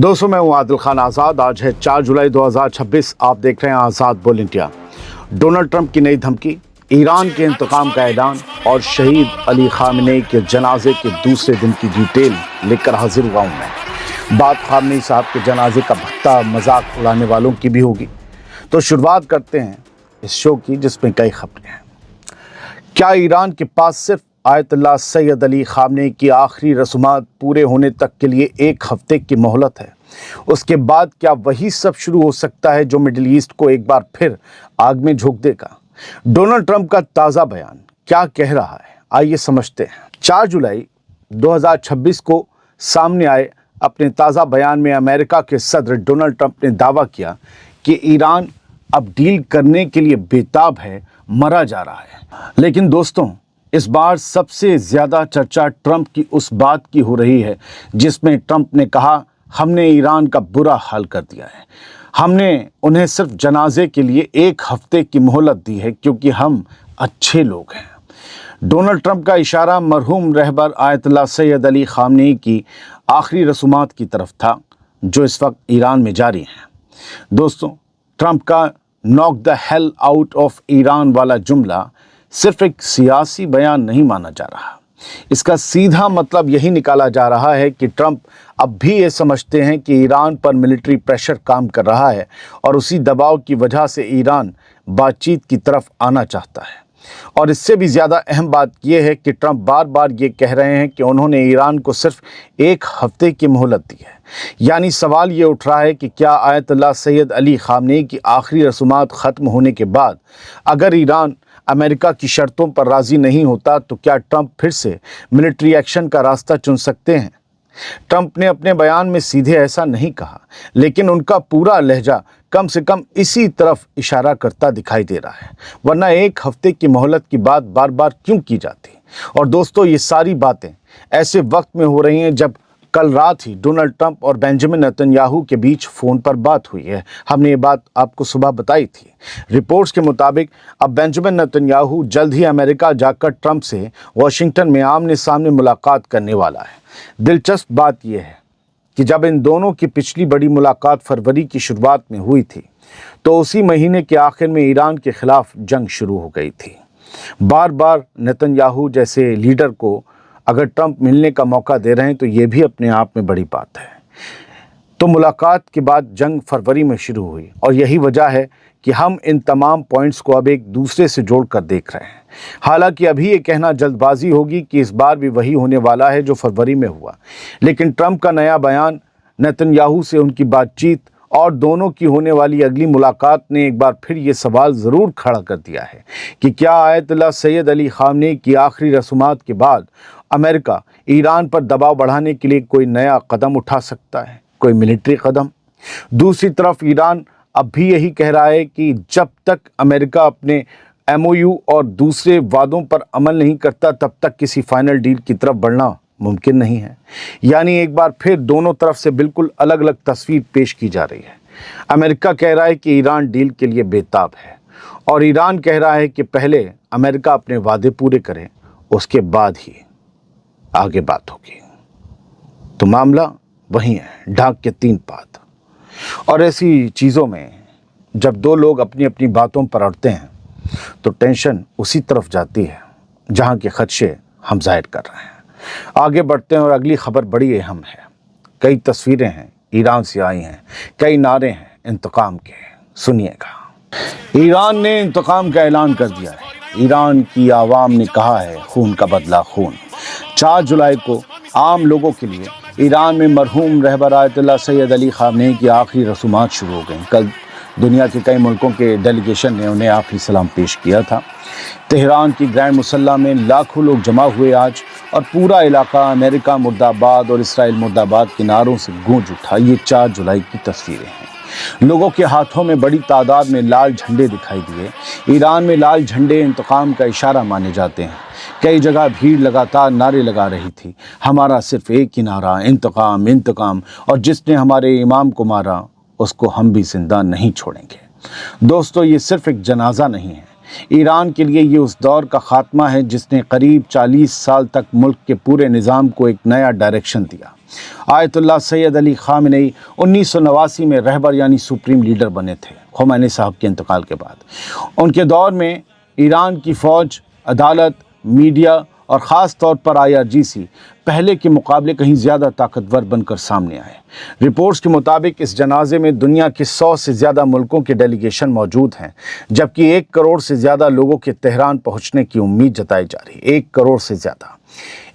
दोस्तों मैं हूं आदिल खान आज़ाद। आज है 4 जुलाई 2026। आप देख रहे हैं आज़ाद बोल इंडिया। डोनाल्ड ट्रंप की नई धमकी, ईरान के इंतकाम का ऐलान और शहीद अली खामेनी के जनाजे के दूसरे दिन की डिटेल लेकर हाजिर हुआ हूं मैं। बात खामेनी साहब के जनाजे का भत्ता मजाक उड़ाने वालों की भी होगी। तो शुरुआत करते हैं इस शो की, जिसमें कई खबरें हैं। क्या ईरान के पास सिर्फ आयतुल्लाह सैयद अली खामेनी की आखिरी रस्मात पूरे होने तक के लिए 1 हफ्ते की मोहलत है? उसके बाद क्या वही सब शुरू हो सकता है जो मिडिल ईस्ट को एक बार फिर आग में झोंक देगा? डोनाल्ड ट्रंप का ताज़ा बयान क्या कह रहा है, आइए समझते हैं। 4 जुलाई 2026 को सामने आए अपने ताज़ा बयान में अमेरिका के सदर डोनाल्ड ट्रंप ने दावा किया कि ईरान अब डील करने के लिए बेताब है, मरा जा रहा है। लेकिन दोस्तों, इस बार सबसे ज़्यादा चर्चा ट्रंप की उस बात की हो रही है जिसमें ट्रंप ने कहा, हमने ईरान का बुरा हाल कर दिया है। हमने उन्हें सिर्फ जनाजे के लिए 1 हफ्ते की मोहलत दी है क्योंकि हम अच्छे लोग हैं। डोनाल्ड ट्रंप का इशारा मरहूम रहबर आयतुल्लाह सैयद अली खामेनी की आखिरी रसूमात की तरफ था, जो इस वक्त ईरान में जारी हैं। दोस्तों, ट्रंप का knock the hell out of Iran वाला जुमला सिर्फ एक सियासी बयान नहीं माना जा रहा। इसका सीधा मतलब यही निकाला जा रहा है कि ट्रंप अब भी ये समझते हैं कि ईरान पर मिलिट्री प्रेशर काम कर रहा है और उसी दबाव की वजह से ईरान बातचीत की तरफ आना चाहता है। और इससे भी ज़्यादा अहम बात यह है कि ट्रंप बार बार ये कह रहे हैं कि उन्होंने ईरान को सिर्फ 1 हफ्ते की मोहलत दी है। यानी सवाल ये उठ रहा है कि क्या आयतुल्लाह सैयद अली खामेनी की आखिरी रसूमात ख़त्म होने के बाद अगर ईरान अमेरिका की शर्तों पर राज़ी नहीं होता तो क्या ट्रंप फिर से मिलिट्री एक्शन का रास्ता चुन सकते हैं? ट्रंप ने अपने बयान में सीधे ऐसा नहीं कहा, लेकिन उनका पूरा लहजा कम से कम इसी तरफ इशारा करता दिखाई दे रहा है। वरना 1 हफ्ते की मोहलत की बात बार बार क्यों की जाती? और दोस्तों, ये सारी बातें ऐसे वक्त में हो रही हैं जब कल रात ही डोनाल्ड ट्रंप और बेंजामिन नेतन्याहू के बीच फ़ोन पर बात हुई है। हमने ये बात आपको सुबह बताई थी। रिपोर्ट्स के मुताबिक अब बेंजामिन नेतन्याहू जल्द ही अमेरिका जाकर ट्रंप से वाशिंगटन में आमने सामने मुलाकात करने वाला है। दिलचस्प बात यह है कि जब इन दोनों की पिछली बड़ी मुलाकात फरवरी की शुरुआत में हुई थी, तो उसी महीने के आखिर में ईरान के खिलाफ जंग शुरू हो गई थी। बार बार नेतन्याहू जैसे लीडर को अगर ट्रंप मिलने का मौका दे रहे हैं तो ये भी अपने आप में बड़ी बात है। तो मुलाकात के बाद जंग फरवरी में शुरू हुई और यही वजह है कि हम इन तमाम पॉइंट्स को अब एक दूसरे से जोड़कर देख रहे हैं। हालांकि अभी ये कहना जल्दबाजी होगी कि इस बार भी वही होने वाला है जो फरवरी में हुआ, लेकिन ट्रंप का नया बयान, नेतन्याहू से उनकी बातचीत और दोनों की होने वाली अगली मुलाकात ने एक बार फिर ये सवाल ज़रूर खड़ा कर दिया है कि क्या आयतुल्लाह सैयद अली खामेनी की आखिरी रसूमात के बाद अमेरिका ईरान पर दबाव बढ़ाने के लिए कोई नया कदम उठा सकता है, कोई मिलिट्री कदम? दूसरी तरफ ईरान अब भी यही कह रहा है कि जब तक अमेरिका अपने MOU और दूसरे वादों पर अमल नहीं करता तब तक किसी फाइनल डील की तरफ बढ़ना मुमकिन नहीं है। यानी एक बार फिर दोनों तरफ से बिल्कुल अलग अलग तस्वीर पेश की जा रही है। अमेरिका कह रहा है कि ईरान डील के लिए बेताब है और ईरान कह रहा है कि पहले अमेरिका अपने वादे पूरे करे, उसके बाद ही आगे बात होगी। तो मामला वही है, ढाक के 3 पात। और ऐसी चीज़ों में जब 2 लोग अपनी अपनी बातों पर अड़ते हैं तो टेंशन उसी तरफ जाती है जहां के खदशे हम जाहिर कर रहे हैं। आगे बढ़ते हैं और अगली खबर बड़ी अहम है। कई तस्वीरें हैं ईरान से आई हैं, कई नारे हैं इंतकाम के। सुनिएगा। ईरान ने इंतकाम का ऐलान कर दिया है। ईरान की आवाम ने कहा है, खून का बदला खून। 4 जुलाई को आम लोगों के लिए ईरान में मरहूम रहबर आयतुल्लाह सैयद अली खामेनी की आखिरी रसूमात शुरू हो गई। कल दुनिया के कई मुल्कों के डेलीगेशन ने उन्हें आखिरी सलाम पेश किया था। तेहरान की ग्रैंड मुसल्ला में लाखों लोग जमा हुए आज, और पूरा इलाका अमेरिका मुर्दाबाद और इसराइल मुर्दाबाद के नारों से गूंज उठा। ये 4 जुलाई की तस्वीरें हैं। लोगों के हाथों में बड़ी तादाद में लाल झंडे दिखाई दिए। ईरान में लाल झंडे इंतकाम का इशारा माने जाते हैं। कई जगह भीड़ लगातार नारे लगा रही थी, हमारा सिर्फ एक ही नारा, इंतकाम इंतकाम, और जिसने हमारे इमाम को मारा उसको हम भी जिंदा नहीं छोड़ेंगे। दोस्तों, ये सिर्फ एक जनाजा नहीं है, ईरान के लिए ये उस दौर का खात्मा है जिसने करीब 40 साल तक मुल्क के पूरे निज़ाम को एक नया डायरेक्शन दिया। आयतुल्लाह सैयद अली खामेनी 1989 में रहबर यानी सुप्रीम लीडर बने थे खोमैनी साहब के इंतकाल के बाद। उनके दौर में ईरान की फ़ौज, अदालत, मीडिया और ख़ास तौर पर IRGC पहले के मुकाबले कहीं ज़्यादा ताकतवर बनकर सामने आए। रिपोर्ट्स के मुताबिक इस जनाजे में दुनिया के 100 से ज़्यादा मुल्कों के डेलीगेशन मौजूद हैं, जबकि 1 करोड़ से ज़्यादा लोगों के तेहरान पहुंचने की उम्मीद जताई जा रही है। 1 करोड़ से ज़्यादा।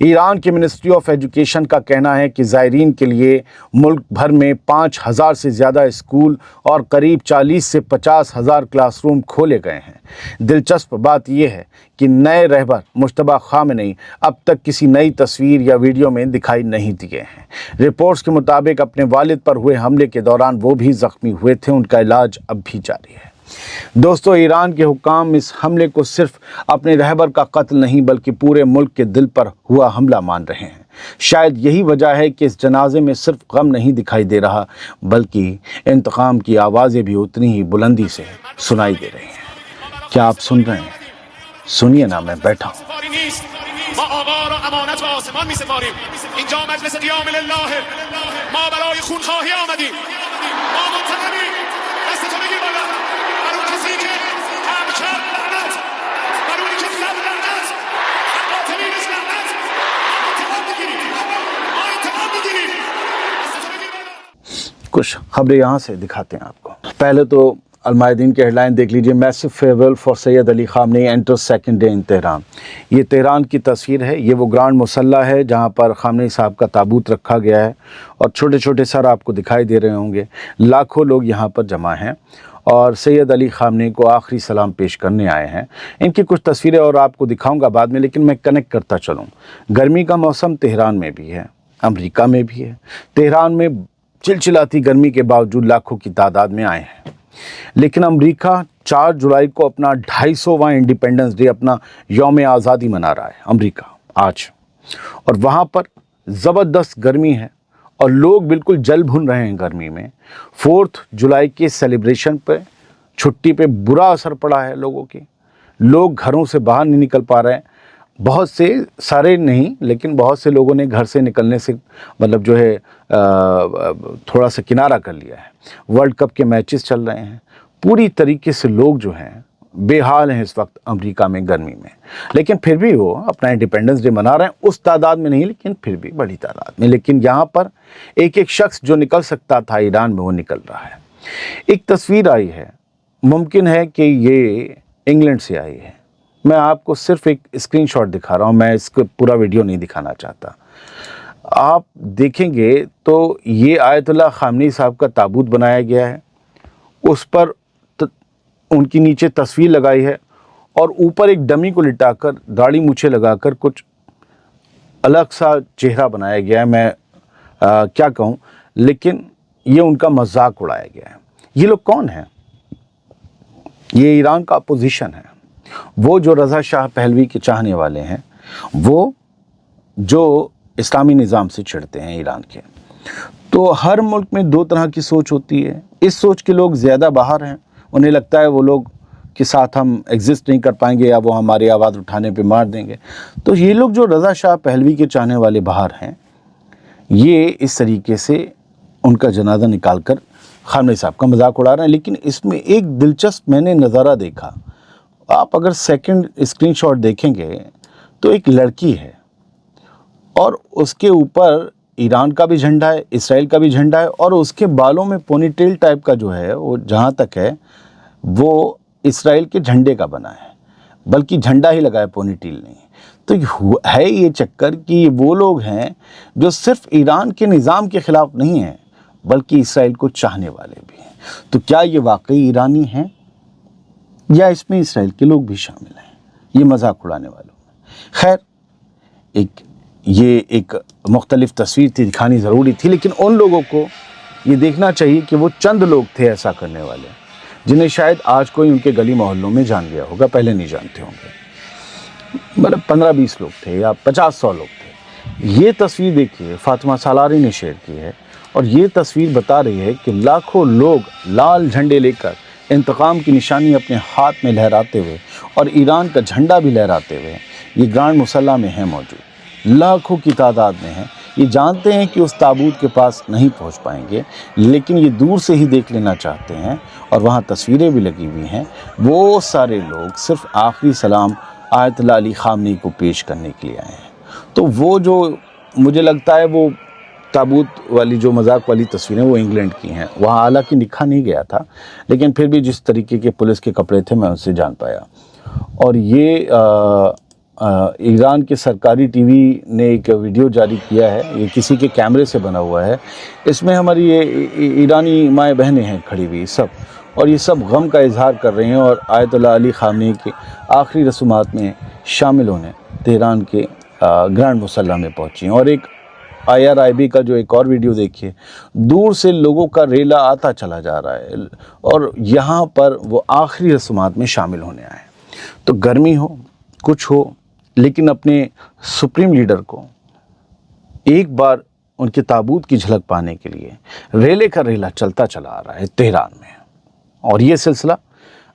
ईरान की मिनिस्ट्री ऑफ एजुकेशन का कहना है कि ज़ायरीन के लिए मुल्क भर में 5000 से ज़्यादा स्कूल और करीब 40 से 50,000 क्लासरूम खोले गए हैं। दिलचस्प बात यह है कि नए रहबर मुश्तबा खामेनी अब तक किसी नई तस्वीर या वीडियो में दिखाई नहीं दिए हैं। रिपोर्ट्स के मुताबिक अपने वालिद पर हुए हमले के दौरान वो भी ज़ख्मी हुए थे। उनका इलाज अब भी जारी है। दोस्तों, ईरान के हुक्काम इस हमले को सिर्फ अपने रहबर का कत्ल नहीं बल्कि पूरे मुल्क के दिल पर हुआ हमला मान रहे हैं। शायद यही वजह है कि इस जनाजे में सिर्फ गम नहीं दिखाई दे रहा बल्कि इंतकाम की आवाज़ें भी उतनी ही बुलंदी से सुनाई दे रही हैं। क्या आप सुन रहे हैं? सुनिए ना, मैं बैठा हूँ। कुछ खबरें यहाँ से दिखाते हैं आपको। पहले तो अलमायदीन के हेडलाइन देख लीजिए। Massive farewell for Syed Ali Khamenei enter second day in Tehran. ये तेहरान की तस्वीर है। ये वो ग्रांड मुसल्ला है जहाँ पर खामेनी साहब का ताबूत रखा गया है और छोटे छोटे सर आपको दिखाई दे रहे होंगे। लाखों लोग यहाँ पर जमा हैं और सैयद अली खामेनी को आखिरी सलाम पेश करने आए हैं। इनकी कुछ तस्वीरें और आपको दिखाऊंगा बाद में, लेकिन मैं कनेक्ट करता चलूँ। गर्मी का मौसम तेहरान में भी है, अमेरिका में भी है। तेहरान में चिलचिलाती गर्मी के बावजूद लाखों की तादाद में आए हैं, लेकिन अमेरिका 4 जुलाई को अपना 250वां इंडिपेंडेंस डे, अपना यौम आज़ादी मना रहा है अमेरिका आज, और वहाँ पर ज़बरदस्त गर्मी है और लोग बिल्कुल जल भुन रहे हैं गर्मी में। 4 जुलाई के सेलिब्रेशन पे, छुट्टी पे बुरा असर पड़ा है लोगों की। लोग घरों से बाहर नहीं निकल पा रहे हैं। बहुत से, सारे नहीं, लेकिन बहुत से लोगों ने घर से निकलने से मतलब जो है थोड़ा सा किनारा कर लिया है। वर्ल्ड कप के मैचेस चल रहे हैं। पूरी तरीके से लोग जो हैं बेहाल हैं इस वक्त अमेरिका में गर्मी में, लेकिन फिर भी वो अपना इंडिपेंडेंस डे मना रहे हैं। उस तादाद में नहीं, लेकिन फिर भी बड़ी तादाद में। लेकिन यहाँ पर एक एक शख्स जो निकल सकता था ईरान में, वो निकल रहा है। एक तस्वीर आई है, मुमकिन है कि ये इंग्लैंड से आई है। मैं आपको सिर्फ एक स्क्रीनशॉट दिखा रहा हूँ, मैं इसको पूरा वीडियो नहीं दिखाना चाहता। आप देखेंगे तो ये आयतुल्लाह खामेनी साहब का ताबूत बनाया गया है, उस पर उनकी नीचे तस्वीर लगाई है और ऊपर एक डमी को लिटाकर दाढ़ी मूछें लगाकर कुछ अलग सा चेहरा बनाया गया है। मैं क्या कहूँ, लेकिन ये उनका मजाक उड़ाया गया है। ये लोग कौन हैं? ये ईरान का अपोजिशन है। वो जो रज़ा शाह पहलवी के चाहने वाले हैं, वो जो इस्लामी निज़ाम से चिढ़ते हैं ईरान के। तो हर मुल्क में 2 तरह की सोच होती है। इस सोच के लोग ज़्यादा बाहर हैं, उन्हें लगता है वो लोग के साथ हम एग्जिस्ट नहीं कर पाएंगे या वो हमारी आवाज़ उठाने पे मार देंगे। तो ये लोग जो रज़ा शाह पहलवी के चाहने वाले बाहर हैं, ये इस तरीके से उनका जनाजा निकाल कर खामेनी साहब का मजाक उड़ा रहे हैं। लेकिन इसमें एक दिलचस्प मैंने नज़ारा देखा। आप अगर सेकंड स्क्रीनशॉट देखेंगे तो एक लड़की है और उसके ऊपर ईरान का भी झंडा है, इसराइल का भी झंडा है, और उसके बालों में पोनीटेल टाइप का जो है वो जहाँ तक है वो इसराइल के झंडे का बना है, बल्कि झंडा ही लगा है, पोनीटेल नहीं। तो है ये चक्कर कि वो लोग हैं जो सिर्फ ईरान के निज़ाम के ख़िलाफ़ नहीं हैं बल्कि इसराइल को चाहने वाले भी हैं। तो क्या ये वाकई ईरानी हैं या इसमें इसराइल के लोग भी शामिल हैं, ये मजाक उड़ाने वालों में? खैर, ये एक मुख्तलिफ तस्वीर थी, दिखानी ज़रूरी थी, लेकिन उन लोगों को ये देखना चाहिए कि वो चंद लोग थे ऐसा करने वाले, जिन्हें शायद आज कोई उनके गली मोहल्लों में जान गया होगा, पहले नहीं जानते होंगे। मतलब 15-20 लोग थे या 50-100 लोग थे। ये तस्वीर देखिए, फातिमा सालारी ने शेयर की है और ये तस्वीर बता रही है कि लाखों लोग लाल झंडे लेकर इंतकाम की निशानी अपने हाथ में लहराते हुए और ईरान का झंडा भी लहराते हुए ये ग्रांड मुसल्ला में है मौजूद। लाखों की तादाद में है। یہ جانتے ہیں کہ اس تابوت کے پاس نہیں پہنچ پائیں گے، لیکن یہ دور سے ہی دیکھ لینا چاہتے ہیں، اور وہاں تصویریں بھی لگی ہوئی ہیں۔ وہ سارے لوگ صرف آخری سلام آیت اللہ علی خامنئی کو پیش کرنے کے لیے آئے ہیں۔ تو وہ جو مجھے لگتا ہے وہ تابوت والی جو مذاق والی تصویریں وہ انگلینڈ کی ہیں، وہاں حالانکہ لکھا نہیں گیا تھا، لیکن پھر بھی جس طریقے کے پولیس کے کپڑے تھے میں اس سے جان پایا۔ اور یہ ایران کے سرکاری ٹی وی نے ایک ویڈیو جاری کیا ہے، یہ کسی کے کیمرے سے بنا ہوا ہے۔ اس میں ہماری یہ ایرانی مائیں بہنیں ہیں کھڑی ہوئی سب، اور یہ سب غم کا اظہار کر رہے ہیں اور آیت اللہ علی خامنئی کے آخری رسومات میں شامل ہونے تہران کے گرینڈ مسلح میں پہنچی ہیں۔ اور ایک IRIB کا جو ایک اور ویڈیو دیکھیے، دور سے لوگوں کا ریلا آتا چلا جا رہا ہے، اور یہاں پر وہ آخری رسومات میں شامل ہونے آئے۔ تو گرمی ہو کچھ ہو، لیکن اپنے سپریم لیڈر کو ایک بار ان کے تابوت کی جھلک پانے کے لیے ریلے کا ریلا چلتا چلا آ رہا ہے تہران میں، اور یہ سلسلہ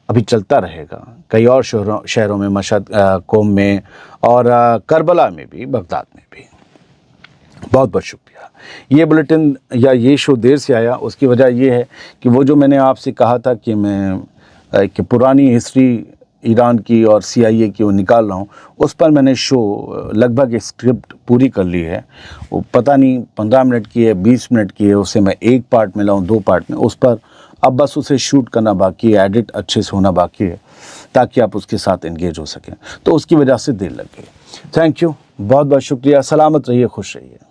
ابھی چلتا رہے گا کئی اور شہروں میں، مشہد، قم میں، اور کربلا میں بھی، بغداد میں بھی۔ بہت بہت شکریہ۔ یہ بلیٹن یا یہ شو دیر سے آیا، اس کی وجہ یہ ہے کہ وہ جو میں نے آپ سے کہا تھا کہ میں کہ پرانی ہسٹری ایران کی اور CIA کی وہ نکال رہا ہوں، اس پر میں نے شو لگ بھگ اسکرپٹ پوری کر لی ہے۔ وہ پتہ نہیں 15 منٹ کی ہے، 20 منٹ کی ہے، اسے میں ایک پارٹ میں لاؤں، 2 پارٹ میں، اس پر اب بس اسے شوٹ کرنا باقی ہے، ایڈٹ اچھے سے ہونا باقی ہے، تاکہ آپ اس کے ساتھ انگیج ہو سکیں۔ تو اس کی وجہ سے دیر لگ گئی۔ تھینک یو، بہت بہت شکریہ۔ سلامت رہیے، خوش رہیے۔